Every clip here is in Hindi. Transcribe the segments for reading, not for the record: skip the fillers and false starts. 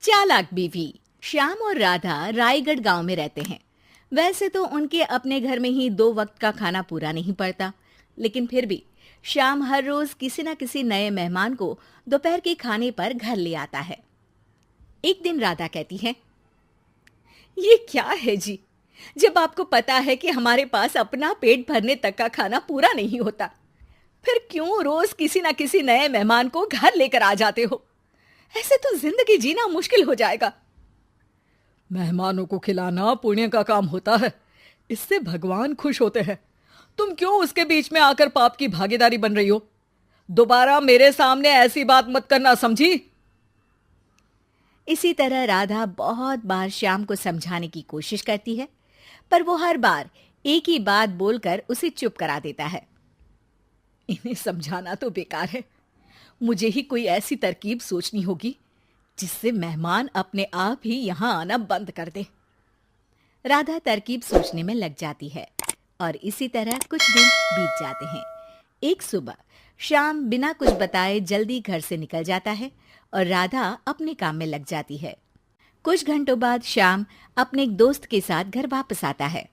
चालाक बीवी। श्याम और राधा रायगढ़ गांव में रहते हैं। वैसे तो उनके अपने घर में ही 2 वक्त का खाना पूरा नहीं पड़ता, लेकिन फिर भी श्याम हर रोज किसी न किसी नए मेहमान को दोपहर के खाने पर घर ले आता है। एक दिन राधा कहती है, ये क्या है जी, जब आपको पता है कि हमारे पास अपना पेट भरने तक का खाना पूरा नहीं होता, फिर क्यों रोज किसी न किसी नए मेहमान को घर लेकर आ जाते हो? ऐसे तो जिंदगी जीना मुश्किल हो जाएगा। मेहमानों को खिलाना पुण्य का काम होता है, इससे भगवान खुश होते हैं। तुम क्यों उसके बीच में आकर पाप की भागीदारी बन रही हो? दोबारा मेरे सामने ऐसी बात मत करना, समझी? इसी तरह राधा बहुत बार श्याम को समझाने की कोशिश करती है, पर वो हर बार एक ही बात बोलकर उसे चुप करा देता है। इन्हें समझाना तो बेकार है, मुझे ही कोई ऐसी तरकीब सोचनी होगी जिससे मेहमान अपने आप ही यहां आना बंद कर दे। राधा तरकीब सोचने में लग जाती है और इसी तरह कुछ दिन बीत जाते हैं। एक सुबह श्याम बिना कुछ बताए जल्दी घर से निकल जाता है और राधा अपने काम में लग जाती है। कुछ घंटों बाद श्याम अपने एक दोस्त के साथ घर वापस आता है।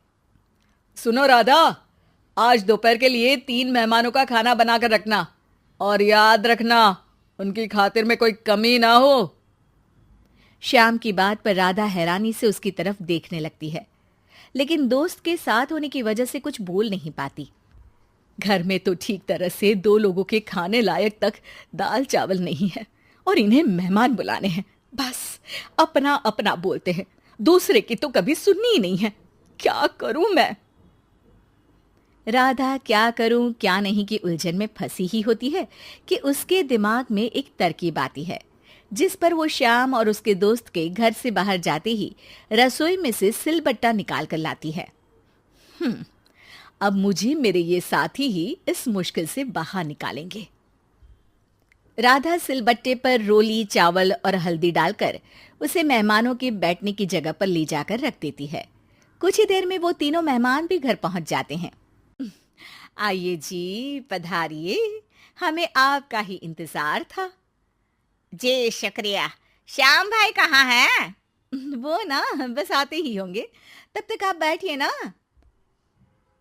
सुनो राधा, आज दोपहर के लिए 3 मेहमानों का खाना बनाकर रखना, और याद रखना उनकी खातिर में कोई कमी ना हो। श्याम की बात पर राधा हैरानी से उसकी तरफ देखने लगती है, लेकिन दोस्त के साथ होने की वजह से कुछ बोल नहीं पाती। घर में तो ठीक तरह से 2 लोगों के खाने लायक तक दाल चावल नहीं है, और इन्हें मेहमान बुलाने हैं। बस अपना अपना बोलते हैं, दूसरे की तो कभी सुननी ही नहीं है। क्या करूं मैं? राधा क्या करूं क्या नहीं की उलझन में फंसी ही होती है कि उसके दिमाग में एक तरकीब आती है, जिस पर वो श्याम और उसके दोस्त के घर से बाहर जाते ही रसोई में से सिलबट्टा निकाल कर लाती है। अब मुझे मेरे ये साथी ही इस मुश्किल से बाहर निकालेंगे। राधा सिलबट्टे पर रोली, चावल और हल्दी डालकर उसे मेहमानों के बैठने की जगह पर ले जाकर रख देती है। कुछ ही देर में वो तीनों मेहमान भी घर पहुंच जाते हैं। आइए जी, पधारिए, हमें आपका ही इंतजार था। जी शुक्रिया। श्याम भाई कहाँ हैं? वो ना बस आते ही होंगे, तब तक आप बैठिए ना।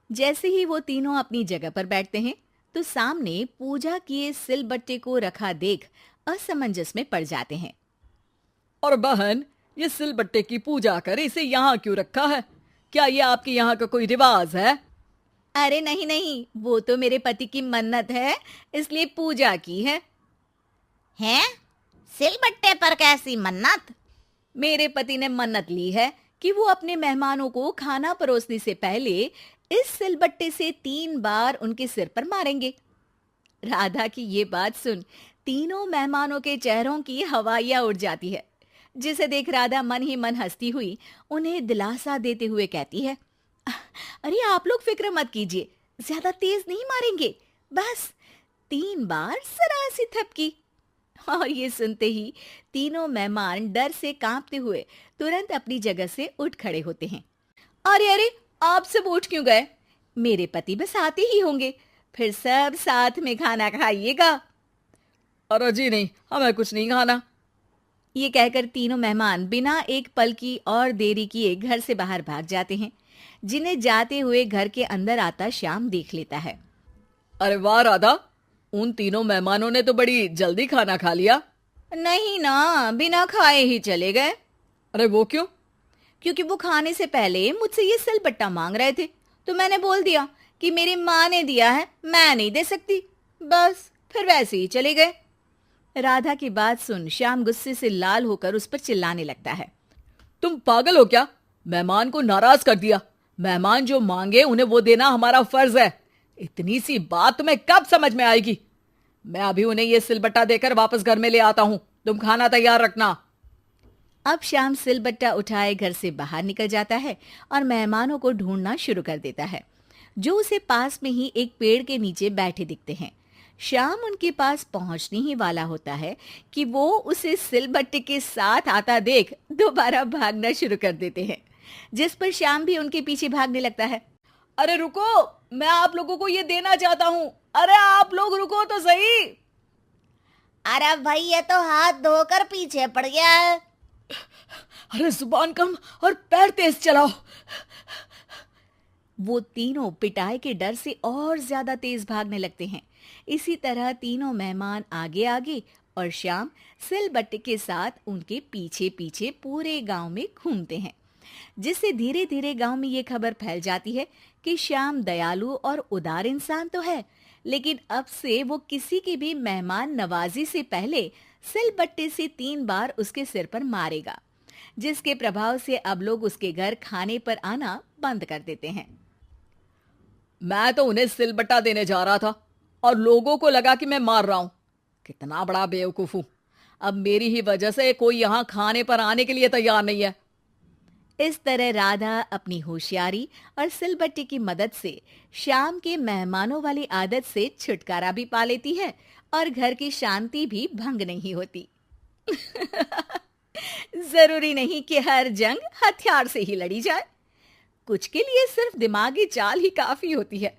जैसे ही वो तीनों अपनी जगह पर बैठते हैं तो सामने पूजा किए सिलबट्टे को रखा देख असमंजस में पड़ जाते हैं। और बहन, ये सिलबट्टे की पूजा कर इसे यहाँ क्यों रखा है? क्या ये आपके यहाँ का कोई रिवाज है? अरे नहीं नहीं, वो तो मेरे पति की मन्नत है, इसलिए पूजा की है। हैं? सिलबट्टे पर कैसी मन्नत? मेरे पति ने मन्नत ली है कि वो अपने मेहमानों को खाना परोसने से पहले इस सिलबट्टे से 3 बार उनके सिर पर मारेंगे। राधा की ये बात सुन तीनों मेहमानों के चेहरों की हवाइयां उड़ जाती है, जिसे देख राधा मन ही मन हंसती हुई उन्हें दिलासा देते हुए कहती है, अरे आप लोग फिक्र मत कीजिए, ज्यादा तेज नहीं मारेंगे, बस 3 बार जरा सी थपकी। और ये सुनते ही तीनों मेहमान डर से कांपते हुए तुरंत अपनी जगह से उठ खड़े होते हैं। अरे अरे, आप सब उठ क्यों गए? मेरे पति बस आते ही होंगे, फिर सब साथ में खाना खाइएगा। अरे जी नहीं, हमें कुछ नहीं खाना। ये कहकर तीनों मेहमान बिना एक पल की और देरी किए घर से बाहर भाग जाते हैं, जिन्हें जाते हुए घर के अंदर आता श्याम देख लेता है। अरे वाह राधा, उन तीनों मेहमानों ने तो बड़ी जल्दी खाना खा लिया। नहीं ना, बिना खाए ही चले गए। अरे वो क्यों? क्योंकि वो खाने से पहले मुझसे ये सिलबट्टा मांग रहे थे, तो मैंने बोल दिया कि मेरी माँ ने दिया है, मैं नहीं दे सकती। बस फिर वैसे ही चले गए। राधा की बात सुन श्याम गुस्से से लाल होकर उस पर चिल्लाने लगता है। तुम पागल हो क्या? मेहमान को नाराज कर दिया। मेहमान जो मांगे उन्हें वो देना हमारा फर्ज है। इतनी सी बात तुम्हें कब समझ में आएगी? मैं अभी उन्हें ये सिलबट्टा देकर वापस घर में ले आता हूं, तुम खाना तैयार रखना। अब श्याम सिलबट्टा उठाए घर से बाहर निकल जाता है और मेहमानों को ढूंढना शुरू कर देता है, जो उसे पास में ही एक पेड़ के नीचे बैठे दिखते हैं। श्याम उनके पास पहुंचने ही वाला होता है कि वो उसे सिलबट्टे के साथ आता देख दोबारा भागना शुरू कर देते हैं, जिस पर श्याम भी उनके पीछे भागने लगता है। अरे रुको, मैं आप लोगों को ये देना चाहता हूं। अरे आप लोग रुको तो सही। अरे भाई, ये तो हाथ धोकर पीछे पड़ गया है। अरे जुबान कम और पैर तेज चलाओ। वो तीनों पिटाई के डर से और ज्यादा तेज भागने लगते हैं। इसी तरह तीनों मेहमान आगे आगे और श्याम सिलबट्टे के साथ उनके पीछे पीछे पूरे गांव में घूमते हैं, जिससे धीरे धीरे गांव में ये खबर फैल जाती है कि श्याम दयालु और उदार इंसान तो है, लेकिन अब से वो किसी की भी मेहमान नवाजी से पहले सिलबट्टे से 3 बार उसके सिर पर मारेगा, जिसके प्रभाव से अब लोग उसके घर खाने पर आना बंद कर देते हैं। मैं तो उन्हें सिलबट्टा देने जा रहा था और लोगों को लगा कि मैं मार रहा हूं। कितना बड़ा बेवकूफ हूं। अब मेरी ही वजह से कोई यहां खाने पर आने के लिए तैयार नहीं है। इस तरह राधा अपनी होशियारी और सिलबट्टे की मदद से श्याम के मेहमानों वाली आदत से छुटकारा भी पा लेती है और घर की शांति भी भंग नहीं होती। जरूरी नहीं कि हर जंग हथियार से ही लड़ी जाए। कुछ के लिए सिर्फ दिमागी चाल ही काफी होती है,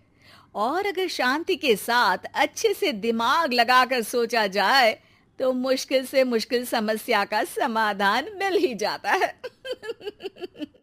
और अगर शांति के साथ अच्छे से दिमाग लगाकर सोचा जाए तो मुश्किल से मुश्किल समस्या का समाधान मिल ही जाता है।